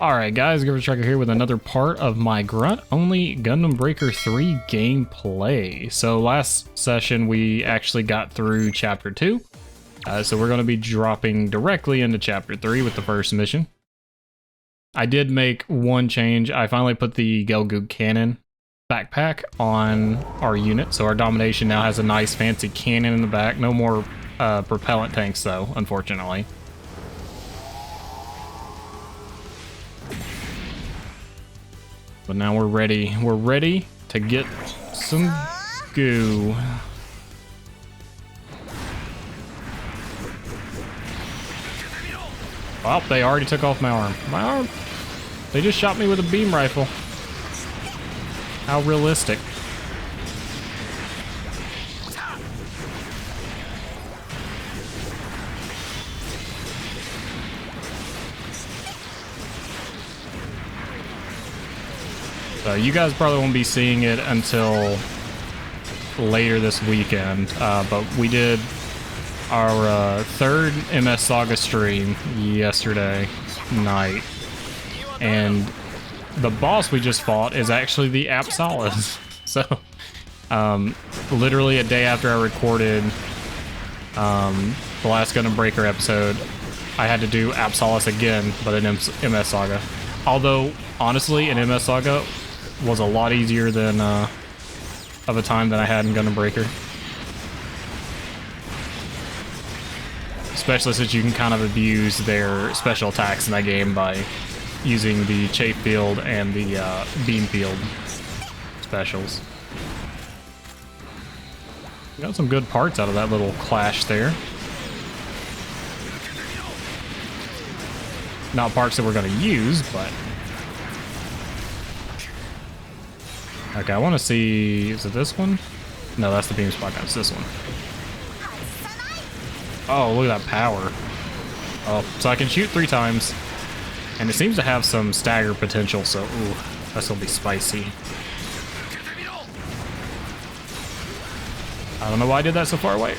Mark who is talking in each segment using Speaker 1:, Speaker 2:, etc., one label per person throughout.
Speaker 1: Alright guys, Gryphon here with another part of my Grunt only Gundam Breaker 3 gameplay. So last session we actually got through chapter 2. So we're going to be dropping directly into chapter 3 with the first mission. I did make one change. I finally put the Gelgoog cannon backpack on our unit. So our domination now has a nice fancy cannon in the back. No more propellant tanks though, unfortunately. But now we're ready. We're ready to get some goo. Well, they already took off my arm. My arm! They just shot me with a beam rifle. How realistic. So you guys probably won't be seeing it until later this weekend, but we did our third MS Saga stream yesterday night, and the boss we just fought is actually the Apsalus. So literally a day after I recorded the last Gundam Breaker episode, I had to do Apsalus again, but in MS Saga. Although honestly, in MS Saga was a lot easier than of a time than I had in Gundam Breaker. Especially since you can kind of abuse their special attacks in that game by using the chafe field and the beam field specials. Got some good parts out of that little clash there. Not parts that we're going to use, but okay, I want to see, is it this one? No, that's the beam spot gun, it's this one. Oh, look at that power. Oh, so I can shoot 3 times, and it seems to have some stagger potential, so ooh, that's gonna be spicy. I don't know why I did that so far away.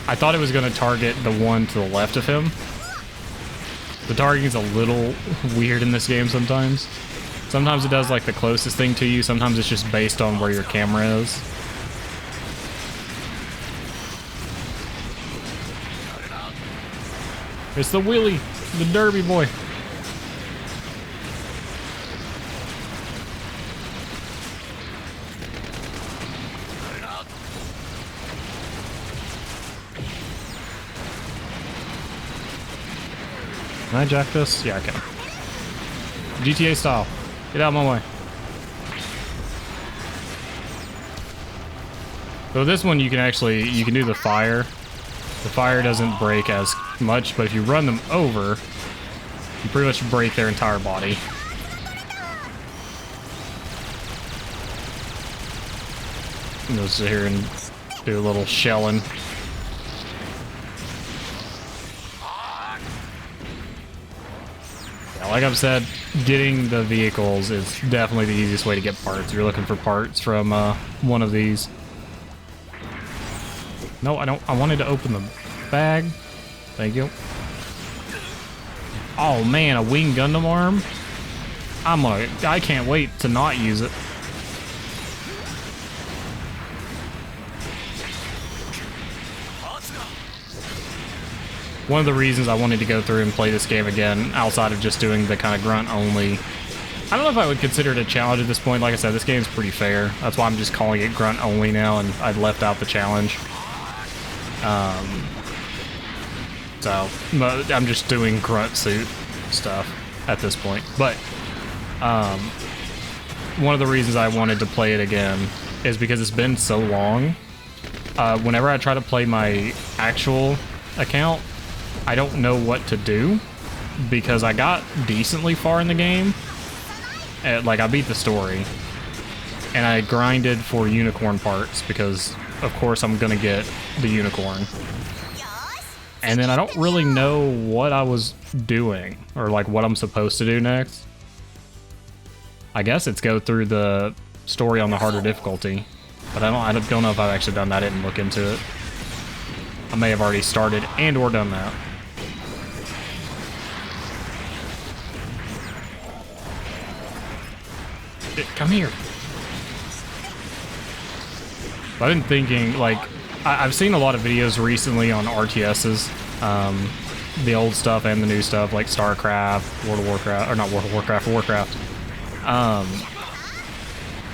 Speaker 1: I thought it was gonna target the one to the left of him. The targeting's a little weird in this game sometimes. Sometimes it does like the closest thing to you, sometimes it's just based on where your camera is. It's the Willy, the Derby boy. Can I jack this? Yeah, I can. GTA style. Get out of my way. So this one you can actually, you can do the fire. The fire doesn't break as much, but if you run them over, you pretty much break their entire body. I'm gonna sit here and do a little shelling. Yeah, like I've said, getting the vehicles is definitely the easiest way to get parts. If you're looking for parts from one of these. No, I don't. I wanted to open the bag. Thank you. Oh man, a wing Gundam arm. I can't wait to not use it. One of the reasons I wanted to go through and play this game again, outside of just doing the kind of grunt only, I don't know if I would consider it a challenge at this point. Like I said, this game's pretty fair. That's why I'm just calling it grunt only now, and I've left out the challenge. So I'm just doing grunt suit stuff at this point. But one of the reasons I wanted to play it again is because it's been so long. Whenever I try to play my actual account, I don't know what to do because I got decently far in the game. Like I beat the story and I grinded for unicorn parts because of course I'm gonna get the unicorn. And then I don't really know what I was doing or like what I'm supposed to do next. I guess it's go through the story on the harder difficulty, but I don't know if I've actually done that. I didn't look into it. I may have already started and or done that. Come here. I've been thinking, like, I've seen a lot of videos recently on RTSs, the old stuff and the new stuff, like StarCraft, World of Warcraft, or not World of Warcraft, Warcraft.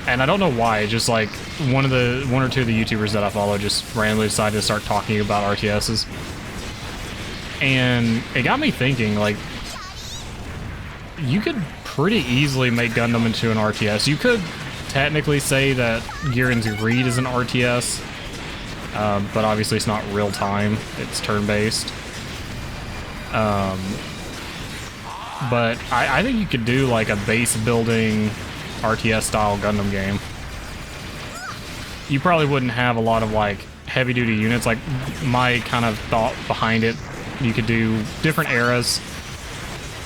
Speaker 1: And I don't know why, just like one or two of the YouTubers that I follow just randomly decided to start talking about RTSs. And it got me thinking, like, you could pretty easily make Gundam into an RTS. You could technically say that Gurren's Greed is an RTS, but obviously it's not real time, it's turn-based. But I think you could do like a base building RTS style Gundam game. You probably wouldn't have a lot of like heavy duty units. Like my kind of thought behind it, you could do different eras,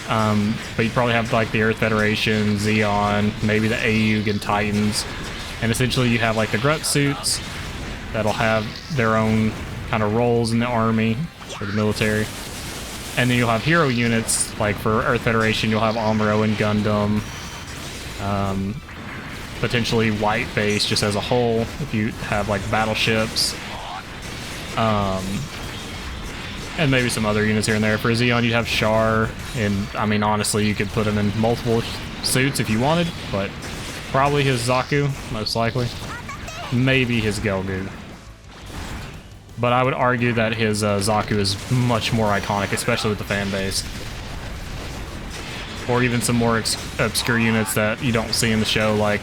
Speaker 1: but you'd probably have like the Earth Federation, Zeon, maybe the AUG and Titans, and essentially you have like the Grunt suits that'll have their own kind of roles in the army or the military. And then you'll have hero units, like for Earth Federation, you'll have Amuro and Gundam. Potentially White Base just as a whole, if you have like battleships. And maybe some other units here and there. For Zeon, you'd have Char, and I mean, honestly, you could put him in multiple suits if you wanted, but probably his Zaku, most likely. Maybe his Gelgu. But I would argue that his Zaku is much more iconic, especially with the fan base. Or even some more obscure units that you don't see in the show, like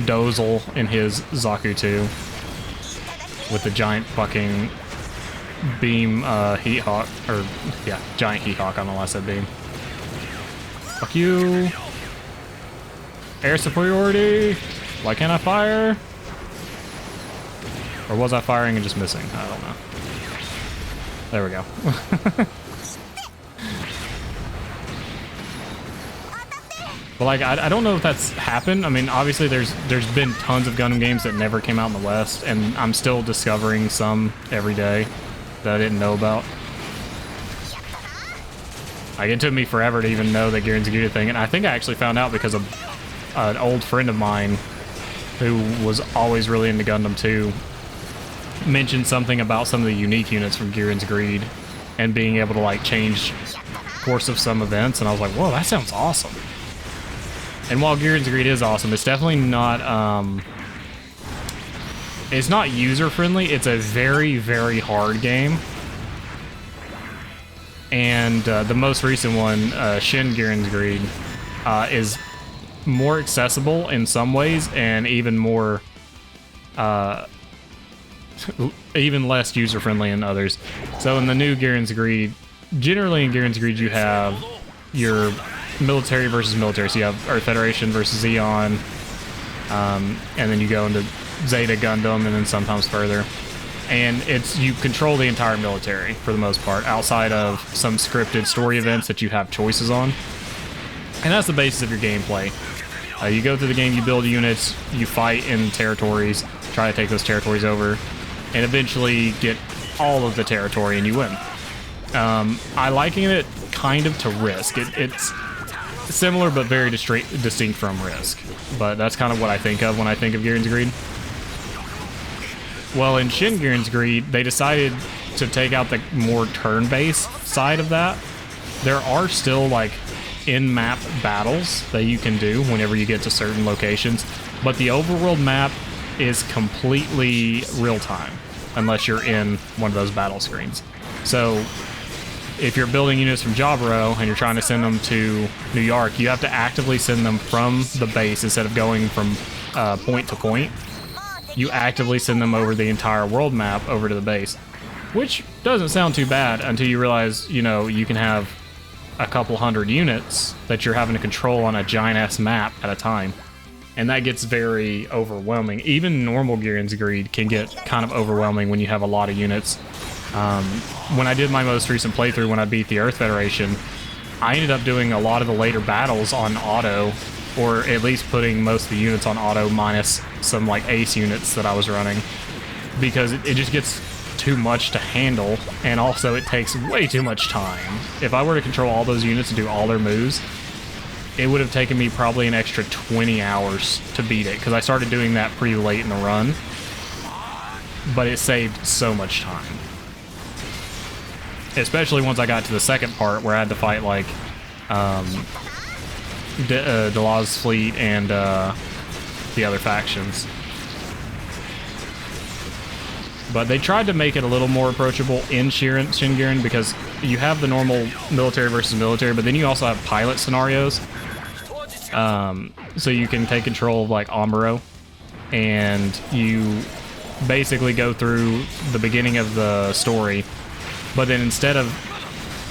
Speaker 1: Dozel in his Zaku 2. With the giant fucking beam Heat Hawk, or yeah, giant Heat Hawk, I don't know why I said beam. Fuck you! Air superiority! Why can't I fire? Or was I firing and just missing? I don't know. There we go. But like, I don't know if that's happened. I mean, obviously there's been tons of Gundam games that never came out in the West, and I'm still discovering some every day that I didn't know about. Like, it took me forever to even know that Gurren's Greed thing, and I think I actually found out because of an old friend of mine who was always really into Gundam too mentioned something about some of the unique units from Gurren's Greed and being able to like change course of some events, and I was like, whoa, that sounds awesome. And while Gurren's Greed is awesome, it's definitely not it's not user friendly. It's a very, very hard game. And the most recent one, Shin Gurren's Greed, is more accessible in some ways and even more even less user-friendly in others. So in the new Gurren's Greed, generally in Gurren's Greed you have your military versus military. So you have Earth Federation versus Zeon, and then you go into Zeta Gundam, and then sometimes further. And you control the entire military for the most part, outside of some scripted story events that you have choices on. And that's the basis of your gameplay. You go through the game, you build units, you fight in territories, try to take those territories over, and eventually get all of the territory and you win. I liken it kind of to Risk. It's similar but very distinct from Risk. But that's kind of what I think of when I think of Gurren's Greed. Well, in Shin Gurren's Greed, they decided to take out the more turn-based side of that. There are still like in-map battles that you can do whenever you get to certain locations, but the overworld map is completely real-time unless you're in one of those battle screens. So if you're building units from Jaburo and you're trying to send them to New York, you have to actively send them from the base instead of going from point to point. You actively send them over the entire world map over to the base, which doesn't sound too bad until you realize, you know, you can have a couple hundred units that you're having to control on a giant-ass map at a time. And that gets very overwhelming. Even normal Gurren's Greed can get kind of overwhelming when you have a lot of units. When I did my most recent playthrough, when I beat the Earth Federation, I ended up doing a lot of the later battles on auto, or at least putting most of the units on auto minus some like ace units that I was running, because it just gets too much to handle, and also it takes way too much time. If I were to control all those units and do all their moves, it would have taken me probably an extra 20 hours to beat it, because I started doing that pretty late in the run. But it saved so much time. Especially once I got to the second part where I had to fight, like, Delaw's fleet and the other factions. But they tried to make it a little more approachable in Shingirin, because you have the normal military versus military, but then you also have pilot scenarios. So you can take control of, like, Amuro, and you basically go through the beginning of the story, but then instead of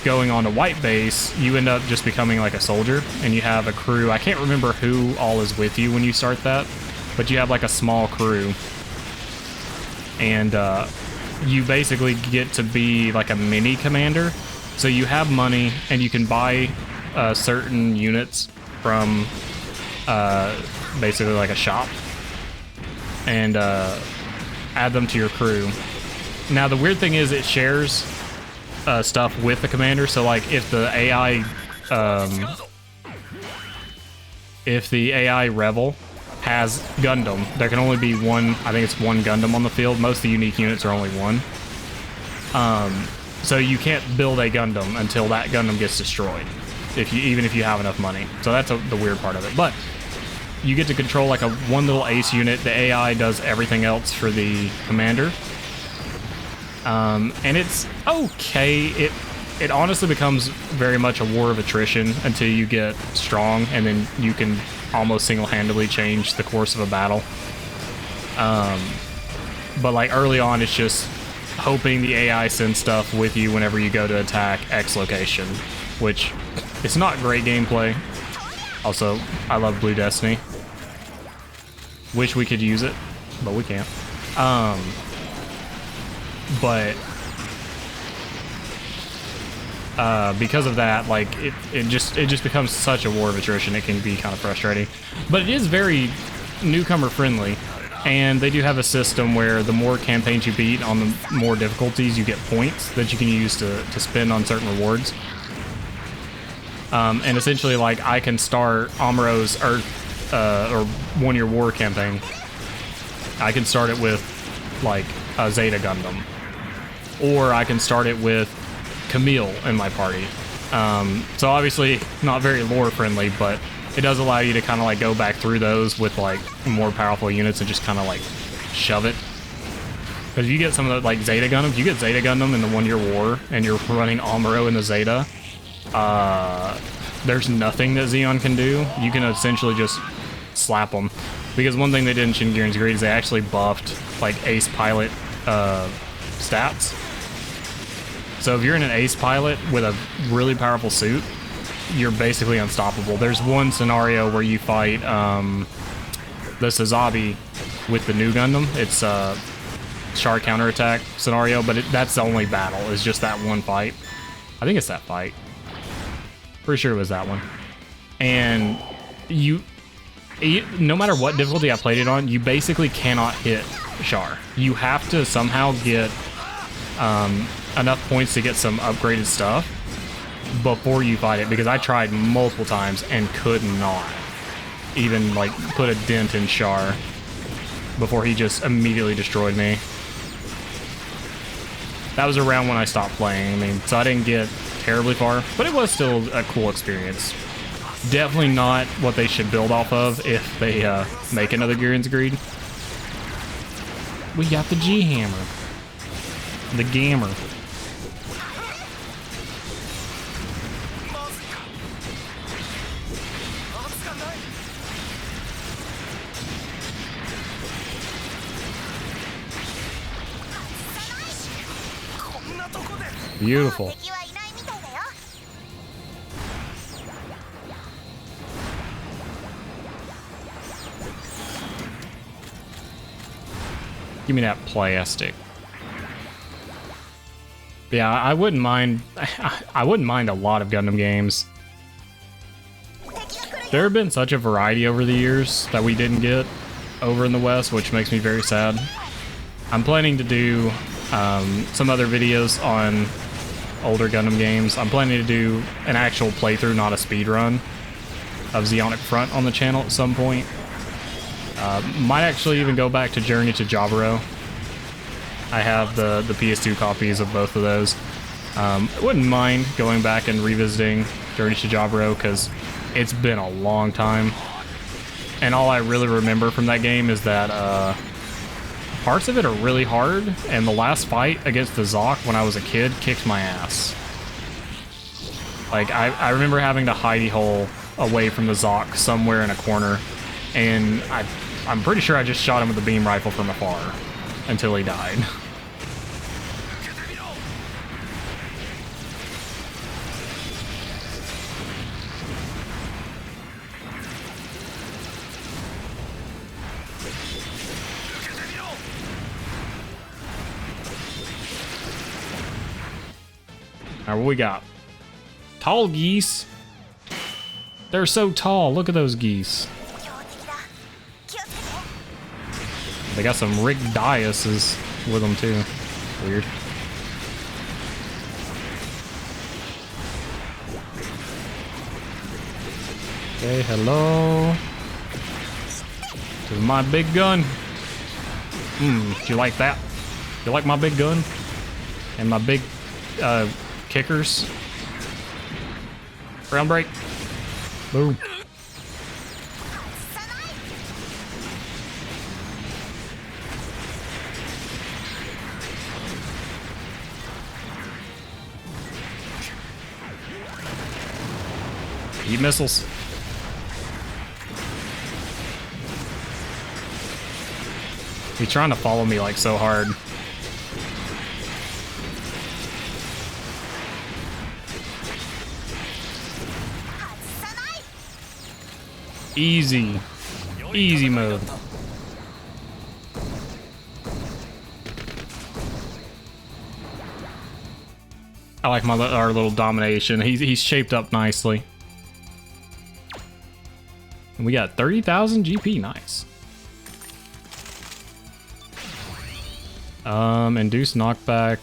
Speaker 1: going on to White Base, you end up just becoming like a soldier, and you have a crew. I can't remember who all is with you when you start that, but you have like a small crew, and you basically get to be like a mini commander. So you have money, and you can buy certain units from basically like a shop, and add them to your crew. Now the weird thing is it shares stuff with the commander. So like if the AI Rebel has Gundam, there can only be one. I think it's one Gundam on the field. Most of the unique units are only one. So you can't build a Gundam until that Gundam gets destroyed, even if you have enough money. So that's the weird part of it. But you get to control like one little ace unit. The AI does everything else for the commander. And it's okay. It honestly becomes very much a war of attrition until you get strong, and then you can almost single-handedly change the course of a battle. But like early on, it's just hoping the AI sends stuff with you whenever you go to attack X location, which it's not great gameplay. Also, I love Blue Destiny. Wish we could use it, but we can't. But because of that, like it just becomes such a war of attrition. It can be kind of frustrating, but it is very newcomer friendly, and they do have a system where the more campaigns you beat on the more difficulties, you get points that you can use to spend on certain rewards. And essentially, like, I can start Amuro's Earth or 1 Year War campaign. I can start it with like a Zeta Gundam, or I can start it with Camille in my party. So obviously not very lore friendly, but it does allow you to kind of like go back through those with like more powerful units and just kind of like shove it. Because you get some of the like Zeta Gundam, if you get Zeta Gundam in the 1 Year War and you're running Amuro in the Zeta, there's nothing that Zeon can do. You can essentially just slap them. Because one thing they did in Shingirin's Greed is they actually buffed like ace pilot stats. So if you're in an ace pilot with a really powerful suit, you're basically unstoppable. There's one scenario where you fight the Sazabi with the new Gundam. It's a Char counterattack scenario, but that's the only battle. It's just that one fight. I think it's that fight. Pretty sure it was that one. And no matter what difficulty I played it on, you basically cannot hit Char. You have to somehow get enough points to get some upgraded stuff before you fight it, because I tried multiple times and could not even like put a dent in Char before he just immediately destroyed me. That was around when I stopped playing. I mean, so I didn't get terribly far, but it was still a cool experience. Definitely not what they should build off of if they make another Gurian's Greed. We got the G-Hammer. The Gammer. Beautiful. Give me that plastic. Yeah, I wouldn't mind. I wouldn't mind a lot of Gundam games. There have been such a variety over the years that we didn't get over in the West, which makes me very sad. I'm planning to do some other videos on older Gundam games. I'm planning to do an actual playthrough, not a speed run, of Zeonic Front on the channel at some point. Might actually even go back to Journey to Jaburo. I have the PS2 copies of both of those. I wouldn't mind going back and revisiting Journey to Jaburo because it's been a long time. And all I really remember from that game is that parts of it are really hard, and the last fight against the Zoc when I was a kid kicked my ass. Like, I remember having to hidey hole away from the Zoc somewhere in a corner, and I'm pretty sure I just shot him with a beam rifle from afar until he died. Alright, what we got? Tall geese. They're so tall. Look at those geese. They got some rigged daises with them too. Weird. Okay, hello. This is my big gun. Do you like that? You like my big gun? And my big kickers? Ground break. Boom. Eat missiles. He's trying to follow me like so hard. Easy. Easy mode. I like our little domination. He's shaped up nicely. And we got 30,000 GP. Nice. Induced knockback.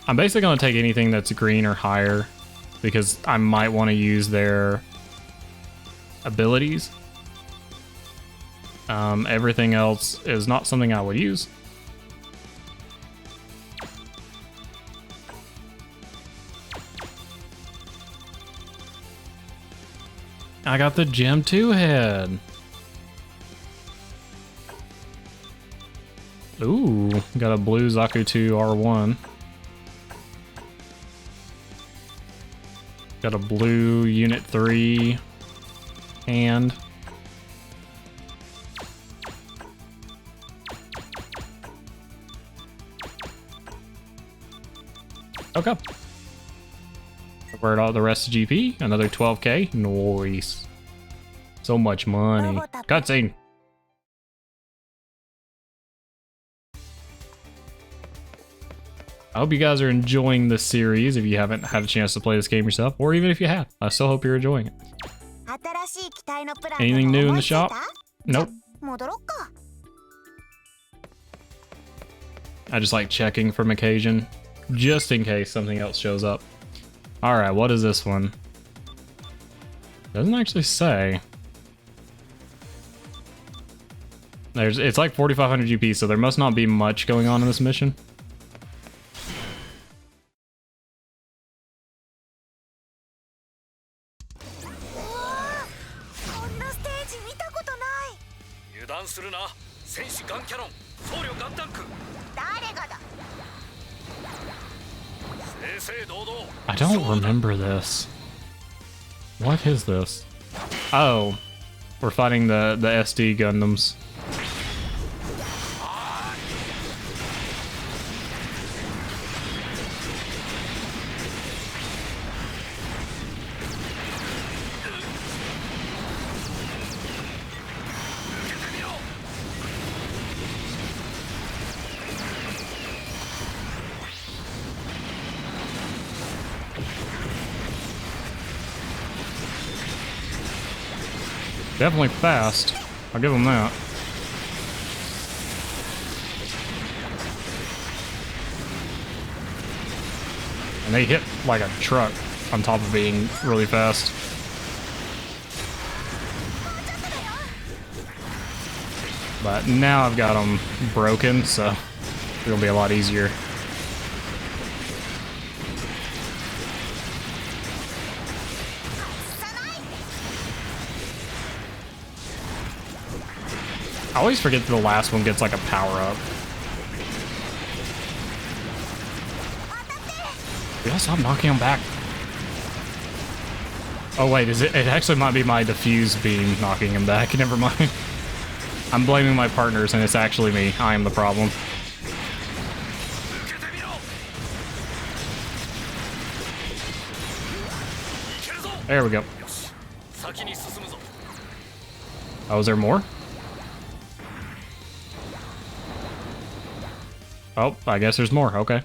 Speaker 1: I'm basically going to take anything that's green or higher because I might want to use their abilities. Everything else is not something I would use. I got the Gem 2 head. Ooh, got a blue Zaku 2 R1. Got a blue Unit 3 hand. Okay. Where'd all the rest of GP? Another 12k? Nice. So much money. Cutscene. I hope you guys are enjoying this series if you haven't had a chance to play this game yourself, or even if you have. I still hope you're enjoying it. Anything new in the shop? Nope. I just like checking from occasion, just in case something else shows up. Alright, what is this one? Doesn't actually say. It's like 4,500 GP, so there must not be much going on in this mission. I don't remember this. What is this? Oh, we're fighting the SD Gundams. Definitely fast. I'll give them that. And they hit like a truck on top of being really fast. But now I've got them broken, so it'll be a lot easier. I always forget that the last one gets like a power-up. Did I stop knocking him back? Oh wait, is it? It actually might be my diffuse beam knocking him back. Never mind. I'm blaming my partners, and it's actually me. I am the problem. There we go. Oh, is there more? Oh, I guess there's more. Okay.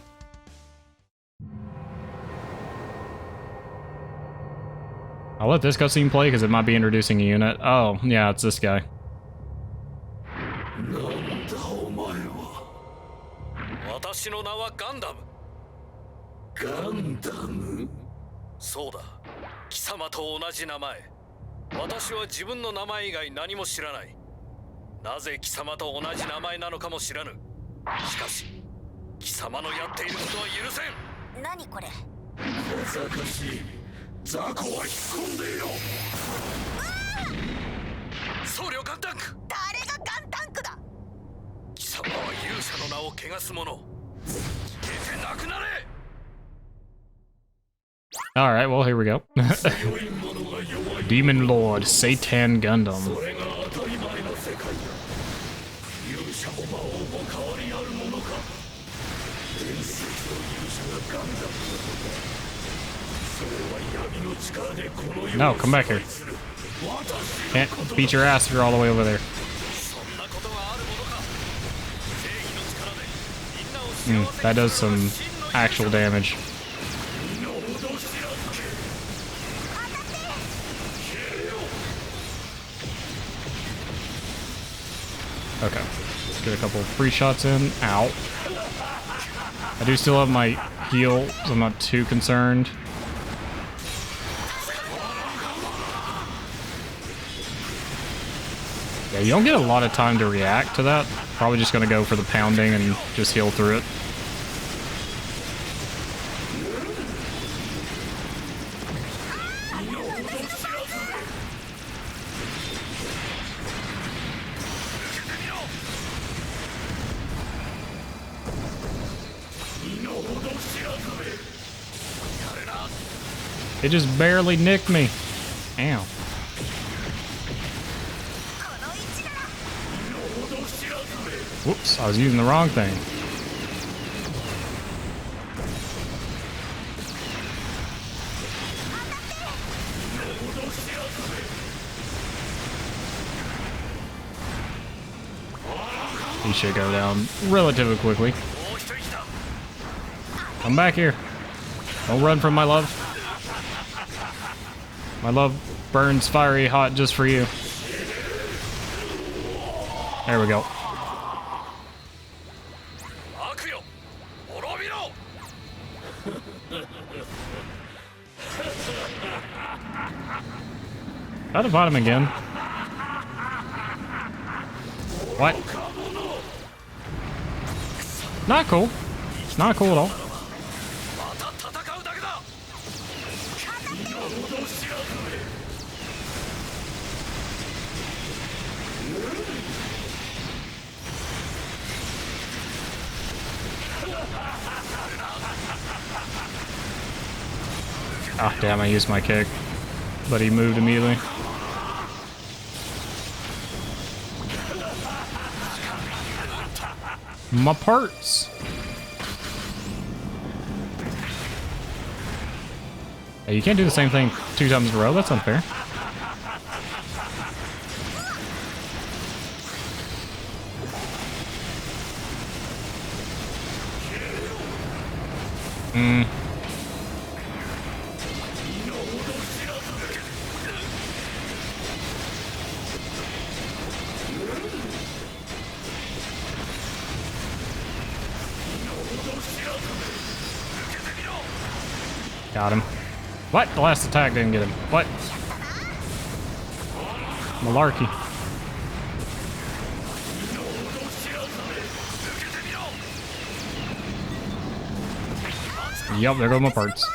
Speaker 1: I'll let this cutscene play because it might be introducing a unit. Oh, yeah, it's this guy.
Speaker 2: Gundam? そうだ。貴様と同じ名前。私は自分の名前以外何も知らない。なぜ貴様と同じ名前なのかも知らぬ。しかし、貴様のやっていることは許せん。何これ？小賢しい。雑魚は引っ込んでいろ。僧侶ガンタンク。誰がガンタンクだ。貴様は勇者の名を汚す者。消えてなくなれ。
Speaker 1: Alright, well, here we go. Demon Lord, Satan Gundam. No, come back here. Can't beat your ass if you're all the way over there. That does some actual damage. Okay, let's get a couple of free shots in. Ow. I do still have my heal, so I'm not too concerned. Yeah, you don't get a lot of time to react to that. Probably just gonna go for the pounding and just heal through it. It just barely nicked me. Ow. Whoops, I was using the wrong thing. He should go down relatively quickly. Come back here. Don't run from my love. My love burns fiery hot just for you. There we go. How to fight him again? What? Not cool. Not cool at all. Ah, damn, I used my kick. But he moved immediately. My parts! Hey, you can't do the same thing 2 times in a row, that's unfair. Got him. What? The last attack didn't get him. What? Yep, there go my parts.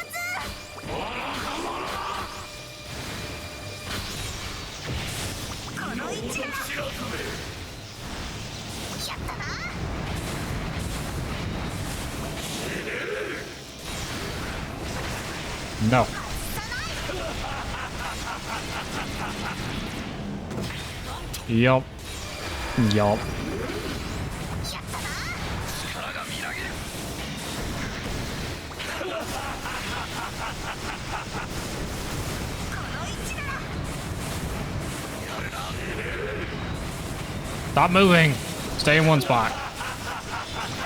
Speaker 1: No. Yup. Yup. Stop moving. Stay in one spot.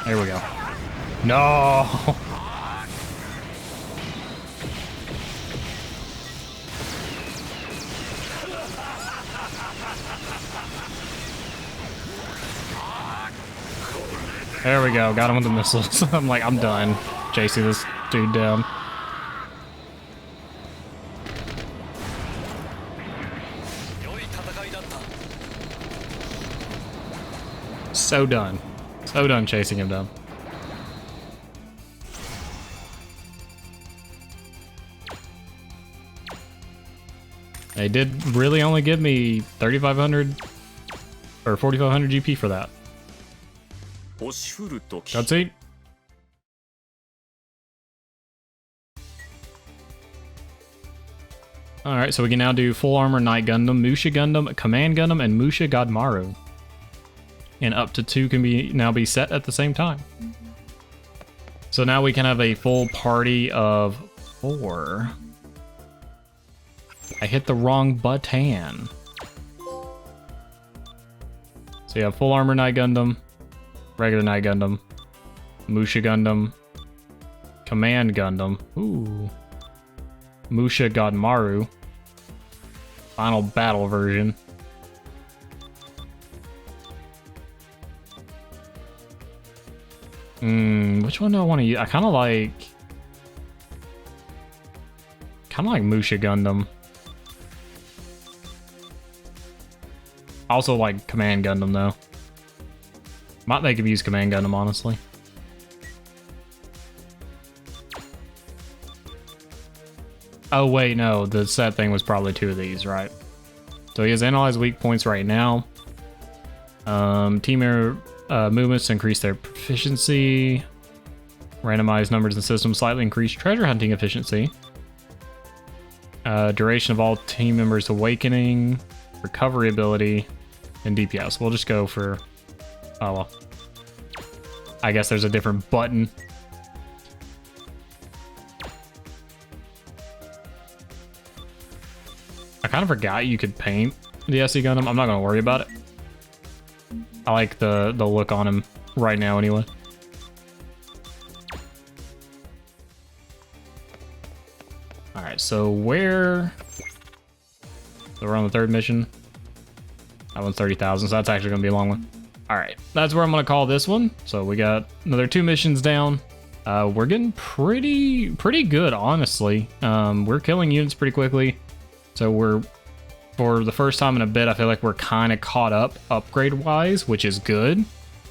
Speaker 1: There we go. No. There we go. Got him with the missiles. I'm like, I'm done chasing this dude down. So done. So done chasing him down. They did really only give me 3,500 or 4,500 GP for that. Cutscene. Alright, so we can now do full armor Knight Gundam, Musha Gundam, Command Gundam, and Musha Godmaru. And up to 2 can now be set at the same time. So now we can have a full party of 4. I hit the wrong button. So you have full armor Knight Gundam, regular Knight Gundam, Musha Gundam, Command Gundam, ooh, Musha Godmaru, final battle version. Which one do I want to use? I kind of like Musha Gundam. I also like Command Gundam though. Might make him use Command Gundam, honestly. Oh wait, no, the set thing was probably 2 of these, right? So he has analyzed weak points right now. Team air movements to increase their proficiency. Randomized numbers in system slightly increase treasure hunting efficiency. Duration of all team members awakening. Recovery ability. And DPS. We'll just go for... Oh well. I guess there's a different button. I kind of forgot you could paint the SE Gundam. I'm not going to worry about it. I like the look on him right now anyway. Alright, so where... So we're on the 3rd mission. That one's 30,000, so that's actually going to be a long one. Alright, that's where I'm going to call this one. So we got another 2 missions down. We're getting pretty good, honestly. We're killing units pretty quickly. So we're, for the first time in a bit, I feel like we're kind of caught up upgrade-wise, which is good.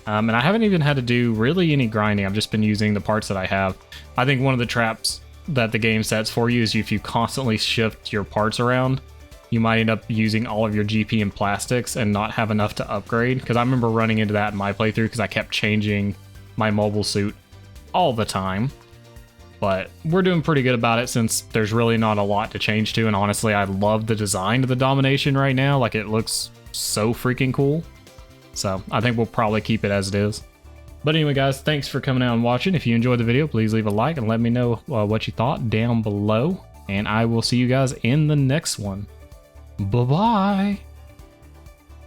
Speaker 1: And I haven't even had to do really any grinding. I've just been using the parts that I have. I think one of the traps that the game sets for you is if you constantly shift your parts around, you might end up using all of your GP in plastics and not have enough to upgrade. Because I remember running into that in my playthrough because I kept changing my mobile suit all the time. But we're doing pretty good about it since there's really not a lot to change to. And honestly, I love the design of the Domination right now. Like, it looks so freaking cool. So I think we'll probably keep it as it is. But anyway, guys, thanks for coming out and watching. If you enjoyed the video, please leave a like and let me know what you thought down below. And I will see you guys in the next one. Bye-bye.